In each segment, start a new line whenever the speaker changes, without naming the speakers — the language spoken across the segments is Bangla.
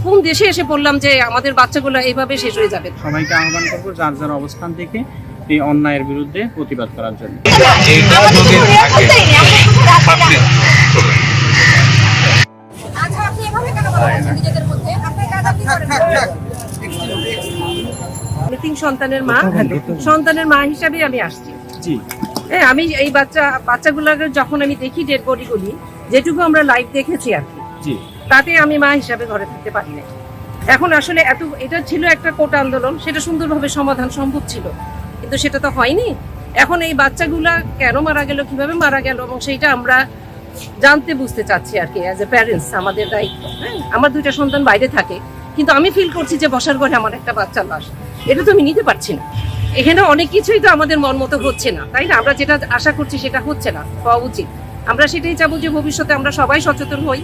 কোন দেশে এসে পড়লাম যে আমাদের বাচ্চাগুলো এইভাবে শেষ হয়ে যাবে।
সবাইকে আহ্বান করবো যার যার অবস্থান থেকে এই অন্যায়ের বিরুদ্ধে প্রতিবাদ করার জন্য।
তিন সন্তানের মা হিসাবে আমি আসছি। হ্যাঁ, আমি এই বাচ্চাগুলোকে যখন আমি দেখি ডেড বডিগুলি, যেটুকু আমরা লাইভ দেখেছি আর কি, তাতে আমি মা হিসাবে ঘরে থাকতে পারি না। এখন আসলে এটা ছিল একটা কোটা আন্দোলন, সেটা সুন্দরভাবে সমাধান সম্ভব ছিল, কিন্তু সেটা তো হয়নি। এখন এই বাচ্চাগুলা কেন মারা গেল, কিভাবে মারা গেল, এবং সেইটা আমরা জানতে বুঝতে চাচ্ছি আর কি। অ্যাজ এ প্যারেন্টস আমাদের দায়িত্ব। হ্যাঁ, আমার 2টা সন্তান বাইরে থাকে, কিন্তু আমি ফিল করছি যে বসার ঘরে আমার একটা বাচ্চার লাশ, এটা তো আমি নিতে পারছি না। এখানে অনেক কিছুই তো আমাদের মন মতো হচ্ছে না, তাই না? আমরা যেটা আশা করছি সেটা হচ্ছে না, হওয়া উচিত। আমরা সেটাই চাবো যে ভবিষ্যতে আমরা সবাই সচেতন হই,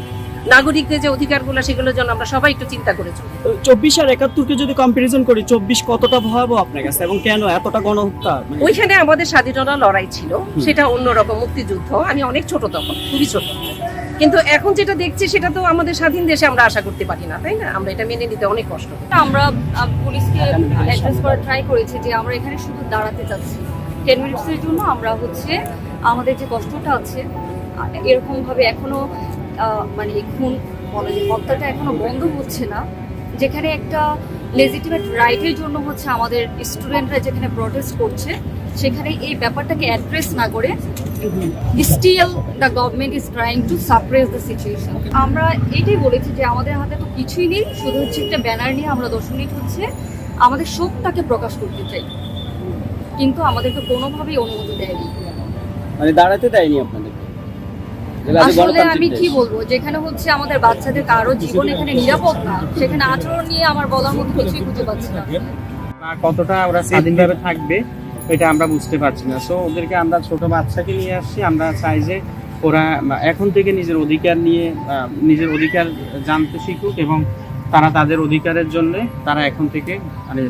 নাগরিকদের যে অধিকারগুলো সেগুলোর জন্য আমরা সবাই একটু চিন্তা করে চলি।
24 আর 71কে যদি কম্পারিজন করি, 24 কতটা ভয়াবহ আপনার কাছে এবং কেন এতটা গণহত্যা?
ওইখানে আমাদের স্বাধীনতা লড়াই ছিল, সেটা অন্যরকম মুক্তিযুদ্ধ। আমি অনেক ছোট তখন, খুবই ছোট, কিন্তু এখন যেটা দেখছি সেটা তো আমাদের স্বাধীন দেশে আমরা আশা করতে পারি না, তাই না? আমরা এটা মেনে নিতে অনেক কষ্ট।
আমরা পুলিশকে অ্যাড্রেস করার ট্রাই করেছি যে আমরা এখানে শুধু দাঁড়াতে চাচ্ছি 10 মিনিটসের জন্য। আমরা আমাদের যে কষ্টটা আছে, এরকম ভাবে এখনো মানে খুন বলে যে হত্যাটা এখনো বন্ধ হচ্ছে না, যেখানে একটা লেজিটিমেট রাইটের জন্য আমাদের স্টুডেন্টরা যেখানে প্রটেস্ট করছে, সেখানে এই ব্যাপারটাকে অ্যাড্রেস না করে still the government is trying to suppress the situation. আমরা এটাই বলেছি যে আমাদের হাতে তো কিছুই নেই, শুধু একটা ব্যানার নিয়ে আমরা 10 মিনিট আমাদের শোকটাকে প্রকাশ করতে চাই, কিন্তু আমাদেরকে কোনোভাবেই অনুমতি দেয়নি,
মানে দাঁড়াতে দেয়নি আপনাদের।
আসলে আমি কি বলবো, যেখানে আমাদের বাচ্চাদের কারো জীবন এখানে নিরাপদ না, সেখানে আচরণ নিয়ে আমার বলার মতো কিছুই খুঁজে পাচ্ছি না।
কতটা ওরা স্বাধীনভাবে থাকবে এটা আমরা বুঝতে পারছি না। সো ওদেরকে আমরা ছোট বাচ্চাকে নিয়ে আসছি, আমরা চাই যে ওরা এখন থেকে নিজের অধিকার জানতে শিখুক এবং তারা তাদের অধিকারের জন্য তারা এখন থেকে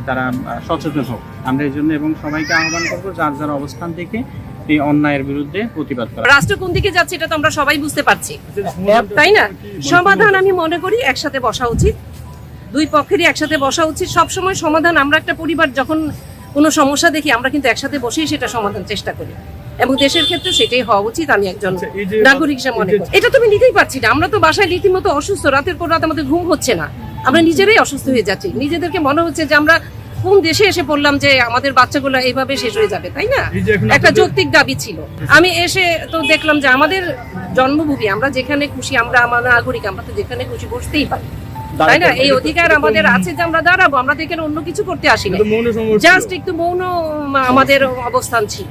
তারা সচেতন হোক। আমরা এই জন্য এবং সবাইকে আহ্বান করবো যার যার অবস্থান থেকে এই অন্যায়ের বিরুদ্ধে প্রতিবাদ করা।
রাষ্ট্র কোন দিকে যাচ্ছে এটা তো আমরা সবাই বুঝতে পারছি, তাই না? সমাধান আমি মনে করি একসাথে বসা উচিত, 2 পক্ষেরই একসাথে বসা উচিত। সবসময় সমাধান, আমরা একটা পরিবার যখন কোনো সমস্যা দেখি আমরা কিন্তু একসাথে বসেই সেটা সমাধান চেষ্টা করি, এবং দেশের ক্ষেত্রে সেটাই হওয়া উচিত। আমি একজন নাগরিক হিসেবে মনে করি এটা তো আমি নিতেই পারছি না। আমরা তো বাসায় রীতিমতো অসুস্থ, রাতের পর রাত আমাদের ঘুম হচ্ছে না, আমরা নিজেরাই অসুস্থ হয়ে যাচ্ছি। নিজেদেরকে মনে হচ্ছে যে আমরা কোন দেশে এসে পড়লাম যে আমাদের বাচ্চাগুলো এইভাবে শেষ হয়ে যাবে, তাই না? একটা যৌক্তিক দাবি ছিল। আমি এসে তো দেখলাম যে আমাদের জন্মভূমি, আমরা যেখানে খুশি, আমরা আমার নাগরিক, আমরা তো যেখানে খুশি বসতেই পারি, তাই না? এই অধিকার আমাদের আছে যে আমরা দাঁড়াবো, আমরা তো এখানে অন্য কিছু করতে আসিনি, জাস্ট একটু মৌন আমাদের অবস্থান ছিল।